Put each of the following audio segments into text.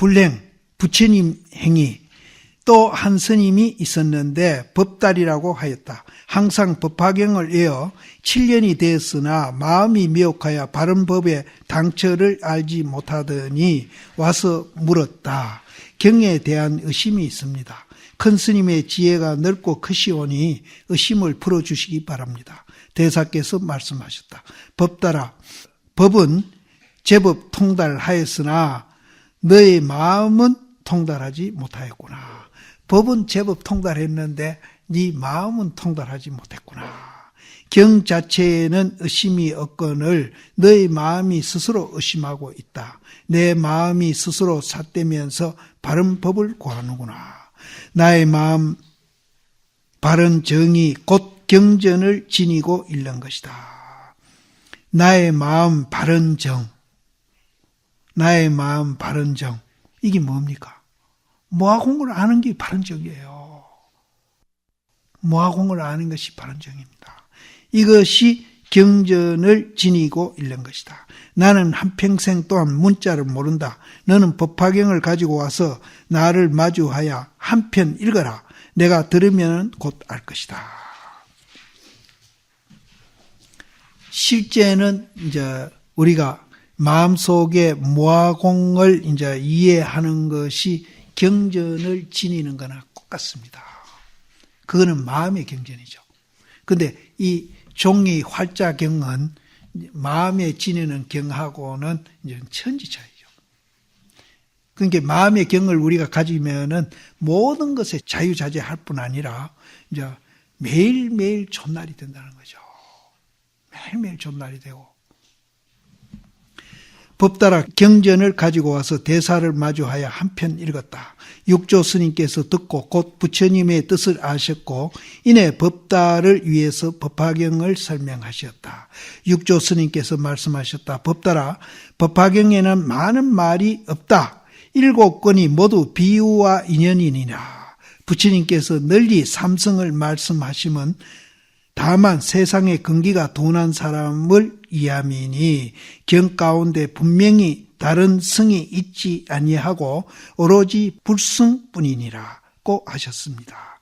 불행, 부처님 행위, 또 한 스님이 있었는데 법달이라고 하였다. 항상 법화경을 외워 7년이 되었으나 마음이 미혹하여 바른 법의 당처를 알지 못하더니 와서 물었다. 경에 대한 의심이 있습니다. 큰 스님의 지혜가 넓고 크시오니 의심을 풀어주시기 바랍니다. 대사께서 말씀하셨다. 법달아, 법은 제법 통달하였으나 너의 마음은 통달하지 못하였구나. 법은 제법 통달했는데 네 마음은 통달하지 못했구나. 경 자체에는 의심이 없거늘 너의 마음이 스스로 의심하고 있다. 내 마음이 스스로 삿대면서 바른 법을 구하는구나. 나의 마음 바른 정이 곧 경전을 지니고 있는 것이다. 나의 마음 바른 정, 나의 마음 바른 정, 이게 뭡니까? 모화공을 아는 게 바른 정이에요. 모화공을 아는 것이 바른 정입니다. 이것이 경전을 지니고 있는 것이다. 나는 한평생 또한 문자를 모른다. 너는 법화경을 가지고 와서 나를 마주하여 한편 읽어라. 내가 들으면 곧 알 것이다. 실제는 이제 우리가 마음속에 모화공을 이제 이해하는 것이 경전을 지니는 거나 똑같습니다. 그거는 마음의 경전이죠. 근데 이 종이 활자경은 마음에 지니는 경하고는 이제 천지 차이죠. 그러니까 마음의 경을 우리가 가지면은 모든 것에 자유자재할 뿐 아니라 이제 매일매일 존날이 된다는 거죠. 매일매일 존날이 되고. 법달아, 경전을 가지고 와서 대사를 마주하여 한편 읽었다. 육조 스님께서 듣고 곧 부처님의 뜻을 아셨고 이내 법달을 위해서 법화경을 설명하셨다. 육조 스님께서 말씀하셨다. 법달아, 법화경에는 많은 말이 없다. 7권이 모두 비유와 인연이니라. 부처님께서 널리 삼성을 말씀하시면 다만 세상의 근기가 둔한 사람을 이함이니 경 가운데 분명히 다른 성이 있지 아니하고 오로지 불성뿐이니라고 하셨습니다.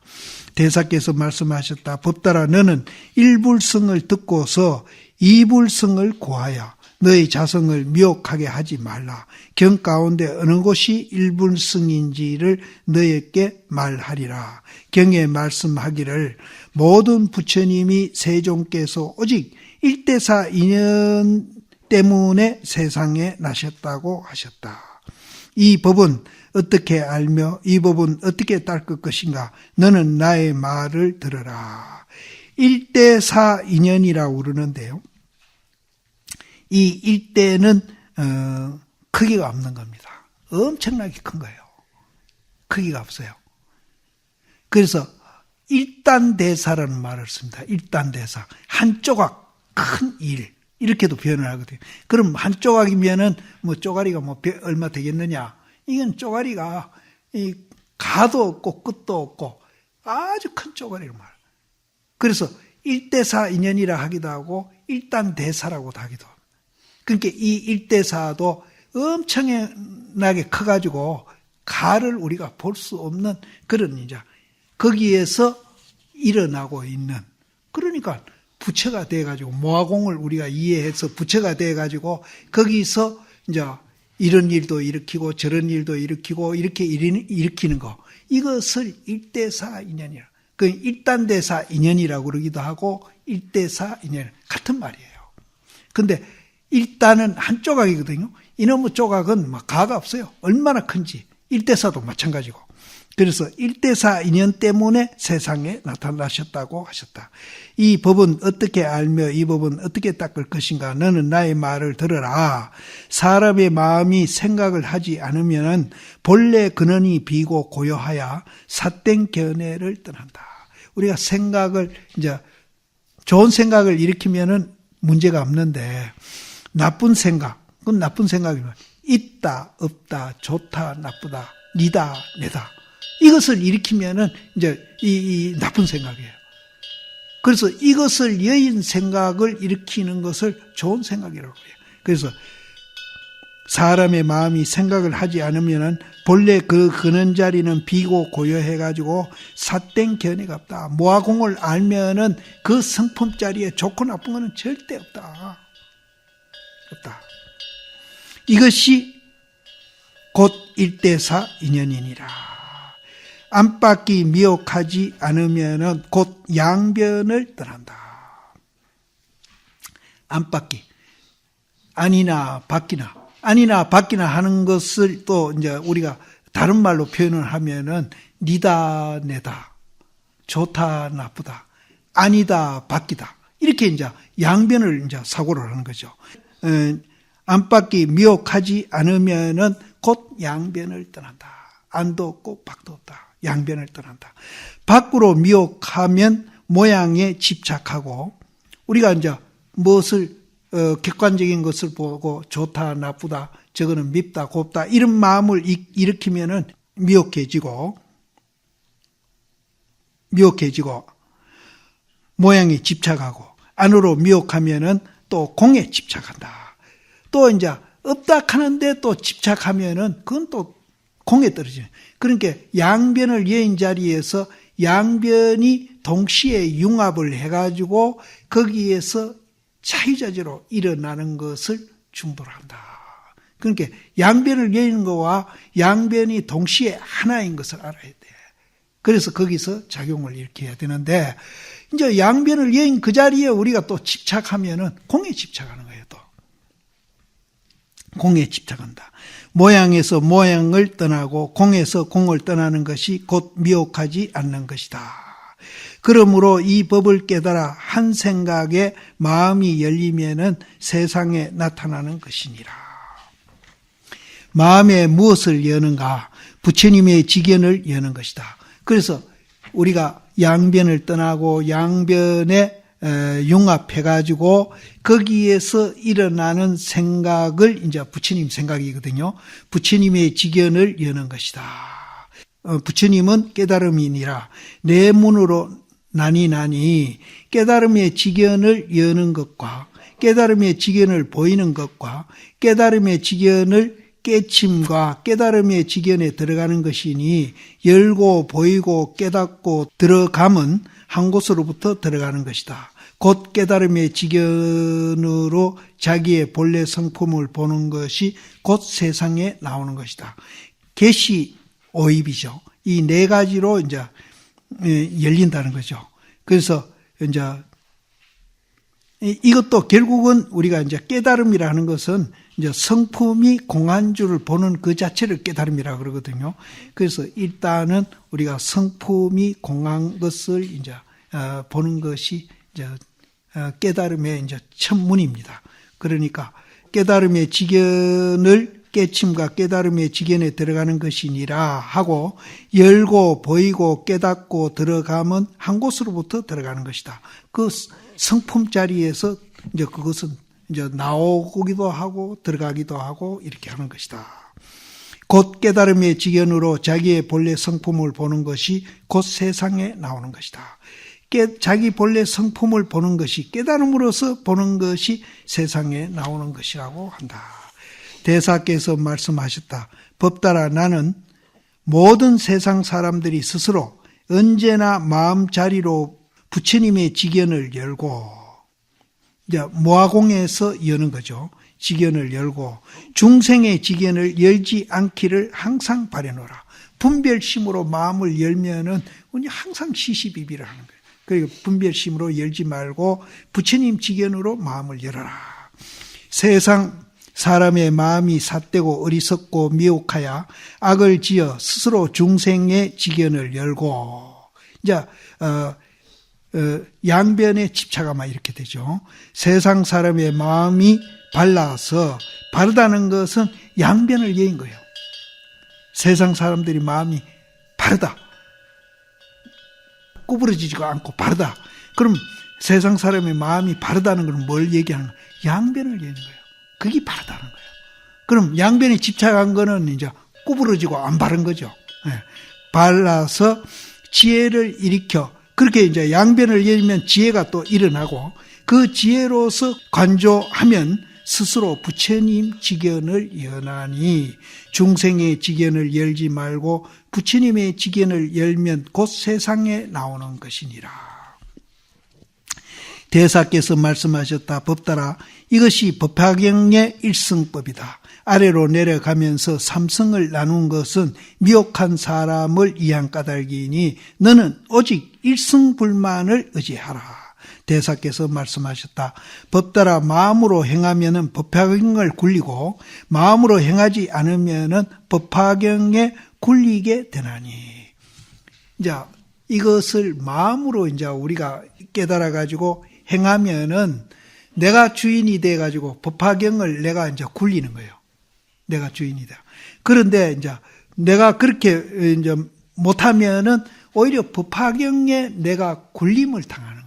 대사께서 말씀하셨다. 법달아, 너는 일불성을 듣고서 이불성을 구하여 너의 자성을 미혹하게 하지 말라. 경 가운데 어느 곳이 일불성인지를 너에게 말하리라. 경에 말씀하기를 모든 부처님이 세종께서 오직 일대사 인연 때문에 세상에 나셨다고 하셨다. 이 법은 어떻게 알며 이 법은 어떻게 닦을 것인가? 너는 나의 말을 들으라. 일대사 인연이라고 그러는데요. 이 일대는 크기가 없는 겁니다. 엄청나게 큰 거예요. 크기가 없어요. 그래서 일단대사라는 말을 씁니다. 일단대사. 한 조각 큰 일. 이렇게도 표현을 하거든요. 그럼 한 조각이면은 뭐 쪼가리가 뭐 얼마 되겠느냐? 이건 쪼가리가 가도 없고 끝도 없고 아주 큰 쪼가리를 말해요. 그래서 일대사 인연이라 하기도 하고 일단대사라고도 하기도 합니다. 그러니까 이 일대사도 엄청나게 커가지고 가를 우리가 볼 수 없는 그런 이제 거기에서 일어나고 있는, 그러니까 부처가 돼가지고 모화공을 우리가 이해해서 부처가 돼가지고 거기서 이제 이런 일도 일으키고 저런 일도 일으키고 이렇게 일으키는 거, 이것을 일대사 인연이라. 그 일단대사 인연이라고 그러기도 하고 일대사 인연 같은 말이에요. 근데 일단은 한 조각이거든요. 이놈의 조각은 막 가가 없어요. 얼마나 큰지. 일대사도 마찬가지고. 그래서 일대사 인연 때문에 세상에 나타나셨다고 하셨다. 이 법은 어떻게 알며 이 법은 어떻게 닦을 것인가? 너는 나의 말을 들으라. 사람의 마음이 생각을 하지 않으면 본래 근원이 비고 고요하여 삿된 견해를 떠난다. 우리가 생각을 이제 좋은 생각을 일으키면은 문제가 없는데 나쁜 생각, 그건 나쁜 생각이면 있다, 없다, 좋다, 나쁘다, 니다, 내다. 이것을 일으키면은 이제 이 나쁜 생각이에요. 그래서 이것을 여인 생각을 일으키는 것을 좋은 생각이라고 해요. 그래서 사람의 마음이 생각을 하지 않으면은 본래 그 그는 자리는 비고 고요해가지고 삿된 견해가 없다. 모아공을 알면은 그 성품 자리에 좋고 나쁜 거는 절대 없다. 없다. 이것이 곧 일대사 인연이니라. 안팎이 미혹하지 않으면은 곧 양변을 떠난다. 안팎이 아니나 밖이나 하는 것을 또 이제 우리가 다른 말로 표현을 하면은 니다 내다, 좋다 나쁘다, 아니다 밖이다, 이렇게 이제 양변을 이제 사고를 하는 거죠. 안팎이 미혹하지 않으면은 곧 양변을 떠난다. 안도 없고 밖도 없다. 양변을 떠난다. 밖으로 미혹하면 모양에 집착하고, 우리가 이제 무엇을 객관적인 것을 보고 좋다 나쁘다, 저거는 밉다 곱다, 이런 마음을 일으키면은 미혹해지고 모양에 집착하고, 안으로 미혹하면은 또 공에 집착한다. 또 이제 없다 하는데 또 집착하면은 그건 또 공에 떨어져요. 그러니까 양변을 여인 자리에서 양변이 동시에 융합을 해가지고 거기에서 차유자재로 일어나는 것을 중도로 한다. 그러니까 양변을 여는 것과 양변이 동시에 하나인 것을 알아야 돼. 그래서 거기서 작용을 일으켜야 되는데, 이제 양변을 여인 그 자리에 우리가 또 집착하면은 공에 집착하는 거예요. 또 공에 집착한다. 모양에서 모양을 떠나고 공에서 공을 떠나는 것이 곧 미혹하지 않는 것이다. 그러므로 이 법을 깨달아 한 생각에 마음이 열리면은 세상에 나타나는 것이니라. 마음에 무엇을 여는가? 부처님의 지견을 여는 것이다. 그래서 우리가 양변을 떠나고 양변에 융합해가지고 거기에서 일어나는 생각을 이제 부처님 생각이거든요. 부처님의 지견을 여는 것이다. 부처님은 깨달음이니라. 내 문으로 나니 깨달음의 지견을 여는 것과 깨달음의 지견을 보이는 것과 깨달음의 지견을 깨침과 깨달음의 지견에 들어가는 것이니, 열고 보이고 깨닫고 들어감은 한 곳으로부터 들어가는 것이다. 곧 깨달음의 지견으로 자기의 본래 성품을 보는 것이 곧 세상에 나오는 것이다. 계시 오입이죠. 이 네 가지로 이제 열린다는 거죠. 그래서 이제 이것도 결국은 우리가 이제 깨달음이라는 것은 이제 성품이 공한 줄을 보는 그 자체를 깨달음이라 그러거든요. 그래서 일단은 우리가 성품이 공한 것을 이제 보는 것이 이제 깨달음의 이제 첫문입니다. 그러니까 깨달음의 지견을 깨침과 깨달음의 지견에 들어가는 것이니라 하고, 열고 보이고 깨닫고 들어가면 한 곳으로부터 들어가는 것이다. 그 성품 자리에서 이제 그것은 이제 나오기도 하고 들어가기도 하고 이렇게 하는 것이다. 곧 깨달음의 지견으로 자기의 본래 성품을 보는 것이 곧 세상에 나오는 것이다. 자기 본래 성품을 보는 것이, 깨달음으로서 보는 것이 세상에 나오는 것이라고 한다. 대사께서 말씀하셨다. 법따라 나는 모든 세상 사람들이 스스로 언제나 마음자리로 부처님의 지견을 열고, 이제 모아공에서 여는 거죠. 지견을 열고 중생의 지견을 열지 않기를 항상 바라노라. 분별심으로 마음을 열면은 항상 시시비비를 하는 거예요. 그리고 분별심으로 열지 말고 부처님 지견으로 마음을 열어라. 세상 사람의 마음이 삿되고 어리석고 미혹하여 악을 지어 스스로 중생의 지견을 열고, 이제 양변에 집착하면 이렇게 되죠. 세상 사람의 마음이 발라서, 바르다는 것은 양변을 여인 거예요. 세상 사람들이 마음이 바르다, 구부러지지가 않고 바르다. 그럼 세상 사람의 마음이 바르다는 건 뭘 얘기하는 거예요? 양변을 여는 거예요. 그게 바르다는 거예요. 그럼 양변에 집착한 거는 이제 구부러지고 안 바른 거죠. 발라서 지혜를 일으켜, 그렇게 이제 양변을 열면 지혜가 또 일어나고, 그 지혜로서 관조하면 스스로 부처님 직견을 여나니 중생의 직견을 열지 말고 부처님의 직견을 열면 곧 세상에 나오는 것이니라. 대사께서 말씀하셨다. 법달아, 이것이 법화경의 일성법이다. 아래로 내려가면서 삼성을 나눈 것은 미혹한 사람을 위한 까닭이니 너는 오직 일성불만을 의지하라. 대사께서 말씀하셨다. 법달아, 마음으로 행하면은 법화경을 굴리고 마음으로 행하지 않으면은 법화경에 굴리게 되나니. 자, 이것을 마음으로 이제 우리가 깨달아 가지고 행하면은 내가 주인이 돼 가지고 법화경을 내가 이제 굴리는 거예요. 내가 주인이다. 그런데 이제 내가 그렇게 이제 못하면은 오히려 법화경에 내가 굴림을 당하는 거예요.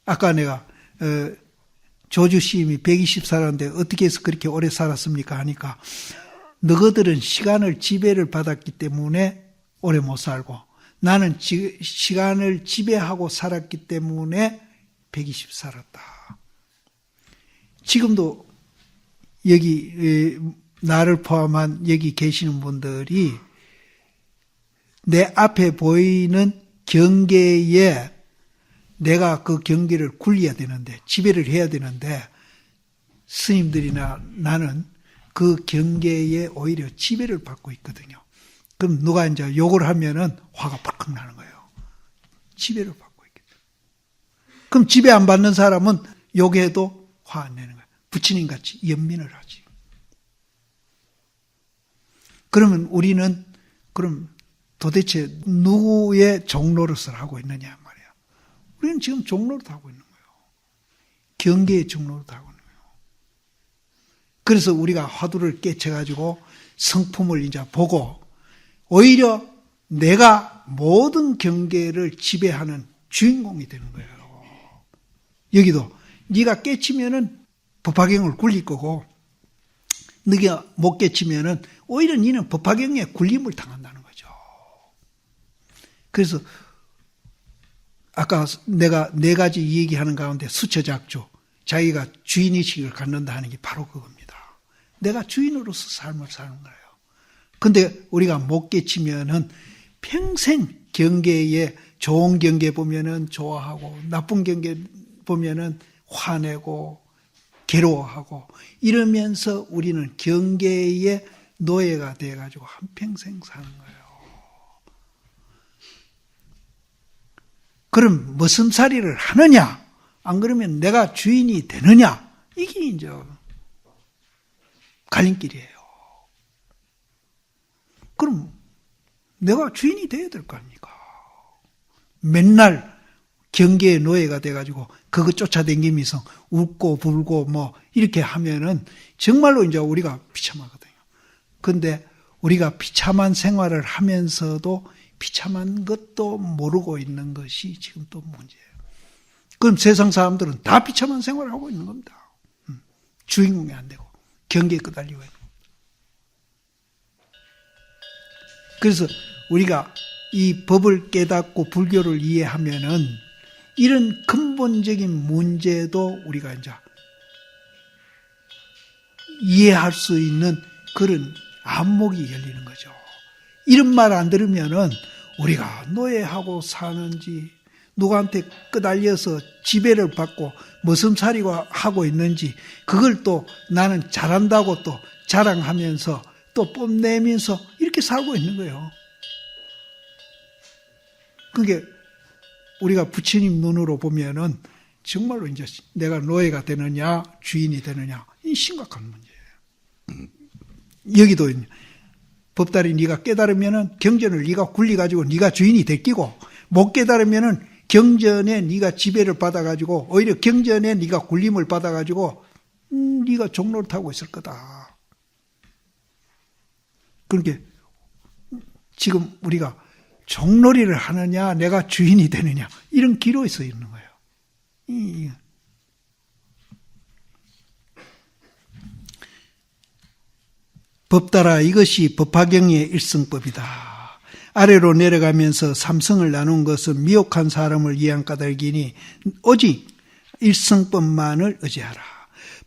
아까 내가 조주 시임이 120 살았는데 어떻게 해서 그렇게 오래 살았습니까? 하니까 너희들은 시간을 지배를 받았기 때문에 오래 못 살고 나는 시간을 지배하고 살았기 때문에 120 살았다. 지금도 여기 나를 포함한 여기 계시는 분들이 내 앞에 보이는 경계에 내가 그 경계를 굴려야 되는데 지배를 해야 되는데 스님들이나 나는 그 경계에 오히려 지배를 받고 있거든요. 그럼 누가 이제 욕을 하면은 화가 팍팍 나는 거예요. 지배를 받고 있기 때문에. 그럼 지배 안 받는 사람은 욕해도 화 안 내는 거예요. 부처님같이 연민을 하지. 그러면 우리는 그럼 도대체 누구의 종로릇을 하고 있느냐 말이야. 우리는 지금 종로릇 하고 있는 거예요. 경계의 종로릇 하고 있는 거예요. 그래서 우리가 화두를 깨쳐가지고 성품을 이제 보고 오히려 내가 모든 경계를 지배하는 주인공이 되는 거예요. 여기도 네가 깨치면은 법화경을 굴릴 거고 네가 못 깨치면은 오히려 너는 법화경에 굴림을 당한다는 거죠. 그래서 아까 내가 4가지 얘기하는 가운데 수처작주, 자기가 주인의식을 갖는다 하는 게 바로 그겁니다. 내가 주인으로서 삶을 사는 거예요. 근데 우리가 못 깨치면은 평생 경계에 좋은 경계 보면은 좋아하고 나쁜 경계 보면은 화내고 괴로워하고 이러면서 우리는 경계의 노예가 돼가지고 한평생 사는 거예요. 그럼 머슴살이를 하느냐? 안 그러면 내가 주인이 되느냐? 이게 이제 갈림길이에요. 그럼 내가 주인이 돼야 될 거 아닙니까? 맨날 경계의 노예가 돼가지고 그거 쫓아다니면서 웃고 불고 뭐 이렇게 하면은 정말로 이제 우리가 비참하거든요. 근데 우리가 비참한 생활을 하면서도 비참한 것도 모르고 있는 것이 지금 또 문제예요. 그럼 세상 사람들은 다 비참한 생활을 하고 있는 겁니다. 주인공이 안 되고 경계에 끄달리고 있는 겁니다. 그래서 우리가 이 법을 깨닫고 불교를 이해하면은 이런 근본적인 문제도 우리가 이제 이해할 수 있는 그런 안목이 열리는 거죠. 이런 말 안 들으면은 우리가 노예하고 사는지 누구한테 끄달려서 지배를 받고 머슴살이고 하고 있는지 그걸 또 나는 잘한다고 또 자랑하면서 또 뽐내면서 이렇게 살고 있는 거예요. 그게 우리가 부처님 눈으로 보면은 정말로 이제 내가 노예가 되느냐 주인이 되느냐 이 심각한 문제예요. 여기도 법달이 네가 깨달으면은 경전을 네가 굴리가지고 네가 주인이 될 끼고 못 깨달으면은 경전에 네가 지배를 받아가지고 오히려 경전에 네가 굴림을 받아가지고 네가 종로를 타고 있을 거다. 그러니까 지금 우리가 종놀이를 하느냐 내가 주인이 되느냐 이런 기로에 서 있는 거예요. 법달아 이것이 법화경의 일성법이다. 아래로 내려가면서 삼성을 나눈 것은 미혹한 사람을 위한 까닭이니 오직 일성법만을 의지하라.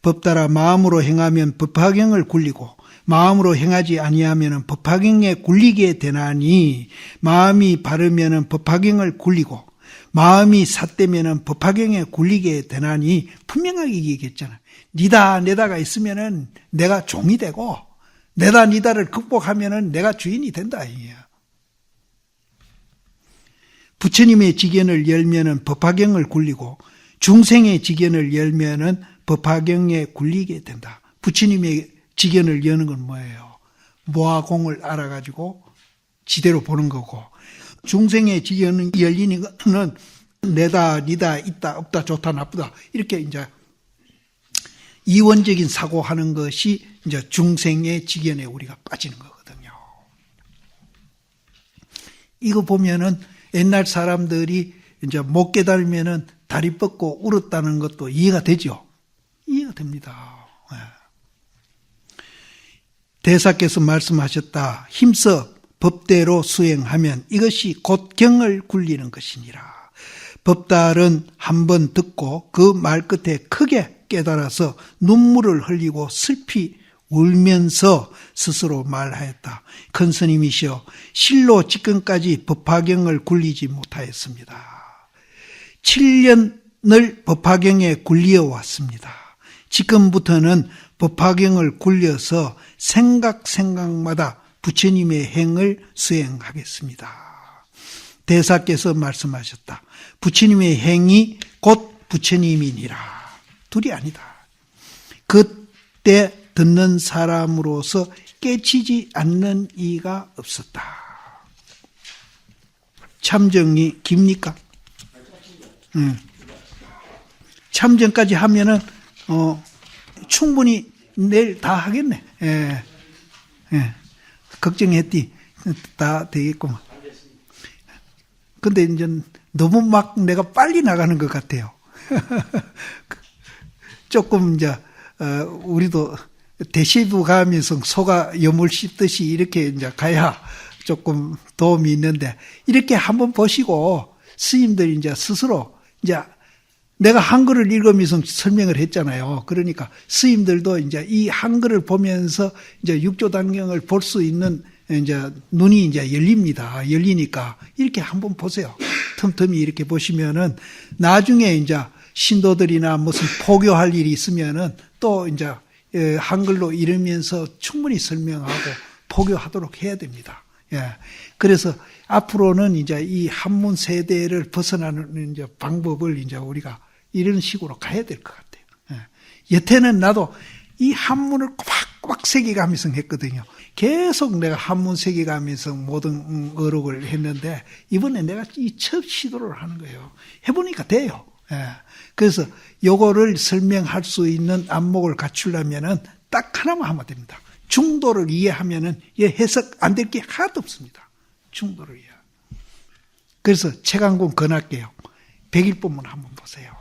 법 따라 마음으로 행하면 법화경을 굴리고 마음으로 행하지 아니하면 법화경에 굴리게 되나니 마음이 바르면 법화경을 굴리고 마음이 삿되면 법화경에 굴리게 되나니 분명하게 얘기했잖아. 니다 내다가 있으면은 내가 종이 되고 내다 니다를 극복하면은 내가 주인이 된다. 부처님의 지견을 열면은 법화경을 굴리고 중생의 지견을 열면은 법화경에 굴리게 된다. 부처님의 지견을 여는 건 뭐예요? 모화공을 알아가지고 지대로 보는 거고, 중생의 지견은 열리는 거는 내다, 니다, 있다, 없다, 좋다, 나쁘다 이렇게 이제 이원적인 사고하는 것이 이제 중생의 지견에 우리가 빠지는 거거든요. 이거 보면은 옛날 사람들이 이제 못 깨달으면은 다리 뻗고 울었다는 것도 이해가 되죠. 이해가 됩니다. 대사께서 말씀하셨다. 힘써 법대로 수행하면 이것이 곧 경을 굴리는 것이니라. 법달은 한번 듣고 그 말 끝에 크게 깨달아서 눈물을 흘리고 슬피 울면서 스스로 말하였다. 큰 스님이시여 실로 지금까지 법화경을 굴리지 못하였습니다. 7년을 법화경에 굴려 왔습니다. 지금부터는 법화경을 굴려서 생각마다 부처님의 행을 수행하겠습니다. 대사께서 말씀하셨다. 부처님의 행이 곧 부처님이니라. 둘이 아니다. 그때 듣는 사람으로서 깨치지 않는 이가 없었다. 참정이 깁니까? 참정까지 하면은 충분히 내일 다 하겠네. 걱정했디 다 되겠구만. 근데 이제 너무 막 내가 빨리 나가는 것 같아요. 조금 이제 우리도 대시부 가면서 소가 여물 씹듯이 이렇게 이제 가야 조금 도움이 있는데, 이렇게 한번 보시고 스님들이 이제 스스로 이제 내가 한글을 읽으면서 설명을 했잖아요. 그러니까 스님들도 이제 이 한글을 보면서 이제 육조단경을 볼 수 있는 이제 눈이 이제 열립니다. 열리니까 이렇게 한번 보세요. 틈틈이 이렇게 보시면은 나중에 이제 신도들이나 무슨 포교할 일이 있으면은 또 이제 한글로 읽으면서 충분히 설명하고 포교하도록 해야 됩니다. 그래서 앞으로는 이제 이 한문 세대를 벗어나는 이제 방법을 이제 우리가 이런 식으로 가야 될 것 같아요. 여태는 나도 이 한문을 꼬박꼬박 새겨가면서 했거든요. 계속 내가 한문 새겨가면서 모든 어록을 했는데, 이번에 내가 이 첫 시도를 하는 거예요. 해보니까 돼요. 그래서 요거를 설명할 수 있는 안목을 갖추려면은 딱 하나만 하면 됩니다. 중도를 이해하면은 해석 안 될 게 하나도 없습니다. 중도를 이해. 그래서 책 한 권 권할게요. 백일본문 한번 보세요.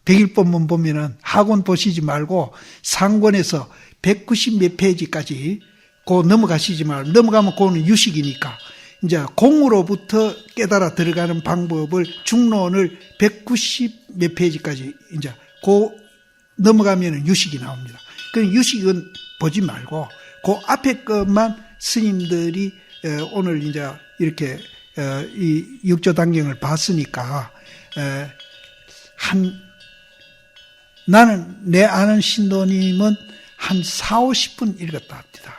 백일본문 보면은 학원 보시지 말고 상권에서 190 몇 페이지까지 넘어가시지 말고, 넘어가면 그거는 유식이니까 이제 공으로부터 깨달아 들어가는 방법을 중론을 190 몇 페이지까지 이제 넘어가면 유식이 나옵니다. 그 유식은 보지 말고 그 앞에 것만 스님들이 오늘 이제 이렇게 이 육조단경을 봤으니까 나는 내 아는 신도님은 한 4, 50분 읽었다 합니다.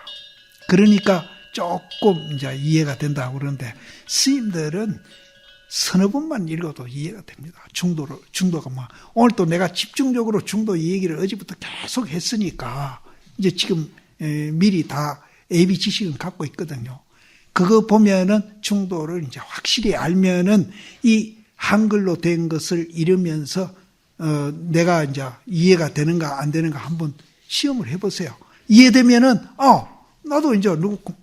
그러니까 조금 이제 이해가 된다고 그러는데, 스님들은 서너 번만 읽어도 이해가 됩니다. 중도가 뭐. 오늘 또 내가 집중적으로 중도 얘기를 어제부터 계속 했으니까 이제 지금 미리 다 예비 지식은 갖고 있거든요. 그거 보면은 중도를 이제 확실히 알면은 이 한글로 된 것을 읽으면서 내가 이제 이해가 되는가 안 되는가 한번 시험을 해보세요. 이해되면은 나도 이제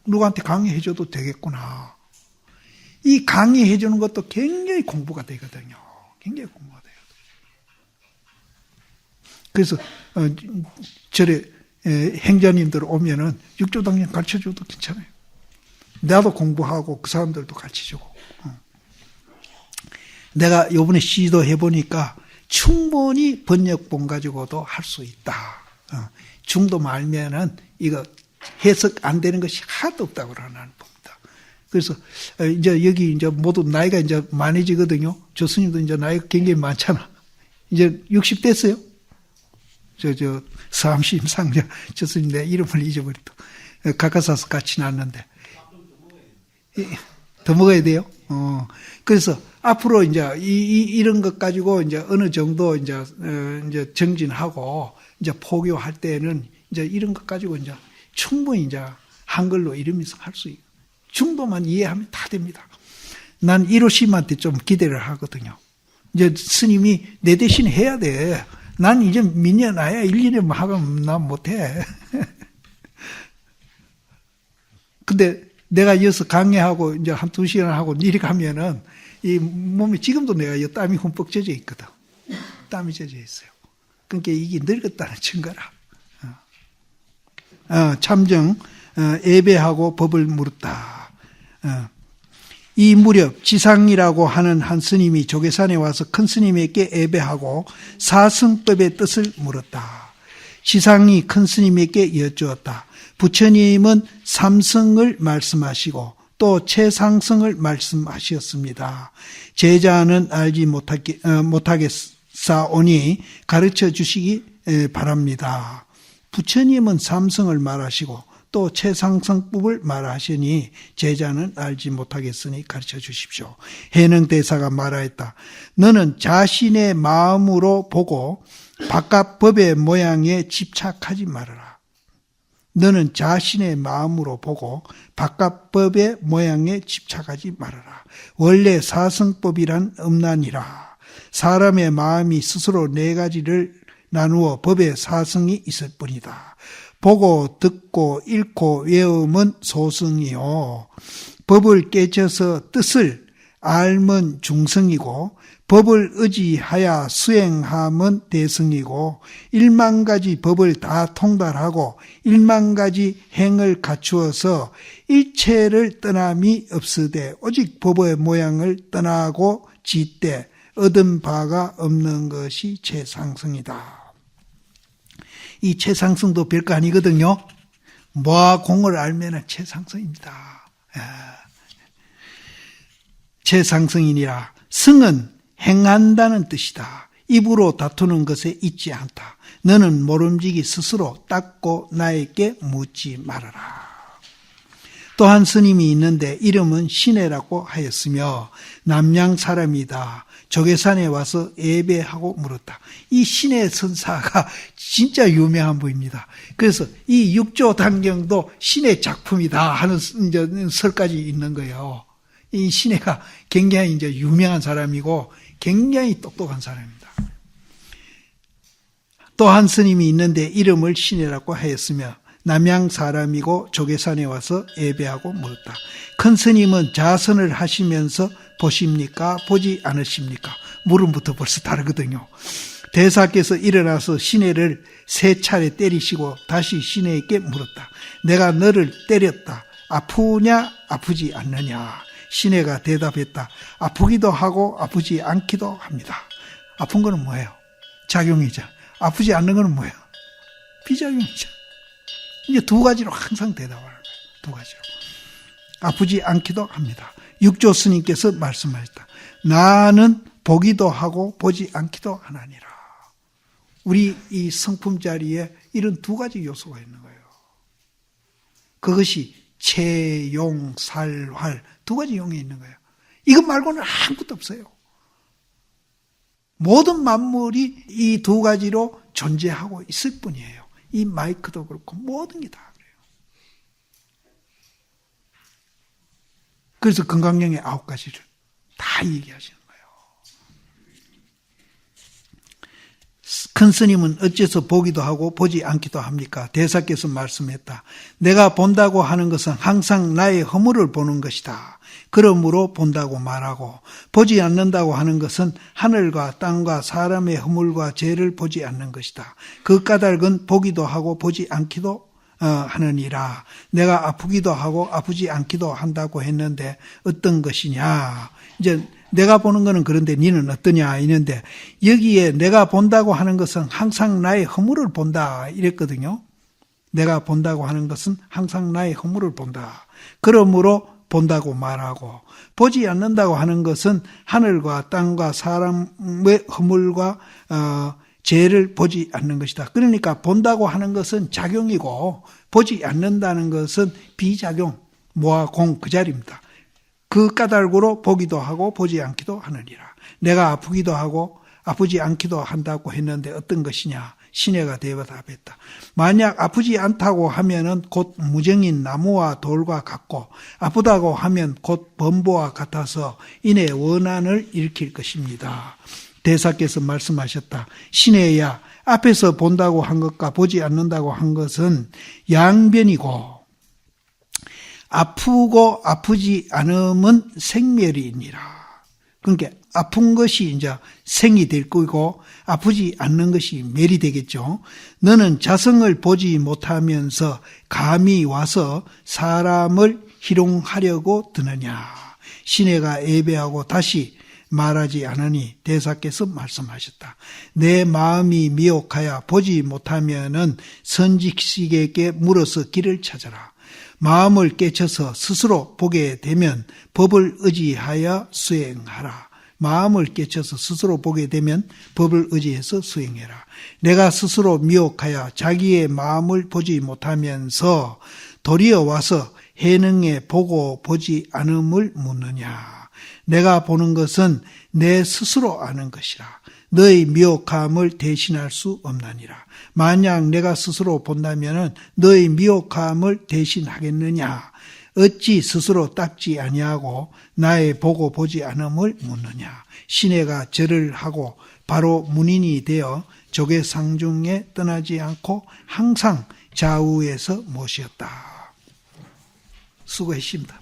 누구한테 강의해줘도 되겠구나. 이 강의해주는 것도 굉장히 공부가 되거든요. 굉장히 공부가 돼요. 그래서 절에 행자님들 오면은 육조단경 가르쳐줘도 괜찮아요. 나도 공부하고 그 사람들도 가르쳐주고. 내가 요번에 시도해보니까 충분히 번역본 가지고도 할 수 있다. 중도만 알면은 이거 해석 안 되는 것이 하나도 없다고 그러는 겁니다. 그래서 이제 여기 이제 모두 나이가 이제 많아지거든요. 교수님도 이제 나이가 굉장히 많잖아. 이제 60 됐어요. 서암심상자 교수님 내 이름을 잊어버리고 가까스서 같이 났는데 더 먹어야 돼요. 그래서 앞으로 이제 이런 것 가지고 이제 어느 정도 이제 정진하고 이제 포교할 때는 이제 이런 것 가지고 이제 충분히 이제 한글로 이러면서 할 수 있고 중도만 이해하면 다 됩니다. 난 이로심한테 좀 기대를 하거든요. 이제 스님이 내 대신 해야 돼. 난 이제 민년아야 1, 2년만 하면 난 못해. 근데 내가 여기서 강의하고 이제 한 2시간 하고 이리 가면은 이 몸에 지금도 내가 이 땀이 흠뻑 젖어 있거든. 땀이 젖어 있어요. 그러니까 이게 늙었다는 증거라. 참정, 예배하고 법을 물었다. 이 무렵 지상이라고 하는 한 스님이 조계산에 와서 큰 스님에게 예배하고 사승법의 뜻을 물었다. 지상이 큰 스님에게 여쭈었다. 부처님은 삼승을 말씀하시고 또 최상승을 말씀하셨습니다. 제자는 알지 못하겠사오니 가르쳐 주시기 바랍니다. 부처님은 삼승을 말하시고 또 최상승법을 말하시니 제자는 알지 못하겠으니 가르쳐 주십시오. 해능대사가 말하였다. 너는 자신의 마음으로 보고 바깥 법의 모양에 집착하지 말아라. 너는 자신의 마음으로 보고 바깥 법의 모양에 집착하지 말아라. 원래 사승법이란 없나니라. 사람의 마음이 스스로 네 가지를 나누어 법의 사승이 있을 뿐이다. 보고 듣고 읽고 외움은 소승이요. 법을 깨쳐서 뜻을 알면 중승이고 법을 의지하여 수행함은 대승이고 1만 가지 법을 다 통달하고 1만 가지 행을 갖추어서 일체를 떠남이 없으되 오직 법의 모양을 떠나고 짓되 얻은 바가 없는 것이 최상승이다. 이 최상승도 별거 아니거든요. 모아 공을 알면 최상승입니다. 최상승이니라. 승은 행한다는 뜻이다. 입으로 다투는 것에 있지 않다. 너는 모름지기 스스로 닦고 나에게 묻지 말아라. 또한 스님이 있는데 이름은 신해라고 하였으며 남양 사람이다. 조계산에 와서 예배하고 물었다. 이 신해 선사가 진짜 유명한 분입니다. 그래서 이 육조 단경도 신해 작품이다 하는 이제 설까지 있는 거예요. 이 신해가 굉장히 이제 유명한 사람이고 굉장히 똑똑한 사람입니다. 또 한 스님이 있는데 이름을 신해라고 하였으며 남양 사람이고 조계산에 와서 예배하고 물었다. 큰 스님은 자선을 하시면서 보십니까? 보지 않으십니까? 물음부터 벌써 다르거든요. 대사께서 일어나서 신해를 3차례 때리시고 다시 신해에게 물었다. 내가 너를 때렸다. 아프냐? 아프지 않느냐? 신해가 대답했다. 아프기도 하고 아프지 않기도 합니다. 아픈 거는 뭐예요? 작용이죠. 아프지 않는 거는 뭐예요? 비작용이죠. 이제 2가지로 항상 대답하는 거예요. 2가지로. 아프지 않기도 합니다. 육조 스님께서 말씀하셨다. 나는 보기도 하고 보지 않기도 하나니라. 우리 이 성품 자리에 이런 2가지 요소가 있는 거예요. 그것이 채용, 살, 활 2가지 용이 있는 거예요. 이것 말고는 아무것도 없어요. 모든 만물이 이 2가지로 존재하고 있을 뿐이에요. 이 마이크도 그렇고 모든 게 다 그래요. 그래서 건강령의 9가지를 다 얘기하시는 거예요. 큰 스님은 어째서 보기도 하고 보지 않기도 합니까? 대사께서 말씀했다. 내가 본다고 하는 것은 항상 나의 허물을 보는 것이다. 그러므로 본다고 말하고 보지 않는다고 하는 것은 하늘과 땅과 사람의 허물과 죄를 보지 않는 것이다. 그 까닭은 보기도 하고 보지 않기도 하느니라. 내가 아프기도 하고 아프지 않기도 한다고 했는데 어떤 것이냐. 이제 내가 보는 거는 그런데 니는 어떠냐 이런데 여기에 내가 본다고 하는 것은 항상 나의 허물을 본다 이랬거든요. 내가 본다고 하는 것은 항상 나의 허물을 본다. 그러므로 본다고 말하고 보지 않는다고 하는 것은 하늘과 땅과 사람의 허물과 죄를 보지 않는 것이다. 그러니까 본다고 하는 것은 작용이고 보지 않는다는 것은 비작용, 모아 공 그 자리입니다. 그 까닭으로 보기도 하고 보지 않기도 하느니라. 내가 아프기도 하고 아프지 않기도 한다고 했는데 어떤 것이냐? 시내가 대답했다. 만약 아프지 않다고 하면은 곧 무정인 나무와 돌과 같고 아프다고 하면 곧 범보와 같아서 이내 원한을 일으킬 것입니다. 대사께서 말씀하셨다. 시내야 앞에서 본다고 한 것과 보지 않는다고 한 것은 양변이고 아프고 아프지 않음은 생멸이니라. 그러니까 아픈 것이 이제 생이 될 거고 아프지 않는 것이 멸이 되겠죠. 너는 자성을 보지 못하면서 감히 와서 사람을 희롱하려고 드느냐. 시내가 예배하고 다시 말하지 않으니 대사께서 말씀하셨다. 내 마음이 미혹하여 보지 못하면은 선지식에게 물어서 길을 찾아라. 마음을 깨쳐서 스스로 보게 되면 법을 의지하여 수행하라. 마음을 깨쳐서 스스로 보게 되면 법을 의지해서 수행해라. 내가 스스로 미혹하여 자기의 마음을 보지 못하면서 도리어 와서 해능에 보고 보지 않음을 묻느냐. 내가 보는 것은 내 스스로 아는 것이라. 너의 미혹함을 대신할 수 없나니라. 만약 내가 스스로 본다면 너의 미혹함을 대신하겠느냐. 어찌 스스로 닦지 아니하고 나의 보고 보지 않음을 묻느냐. 시내가 절을 하고 바로 문인이 되어 조개 상중에 떠나지 않고 항상 좌우에서 모시었다. 수고했습니다.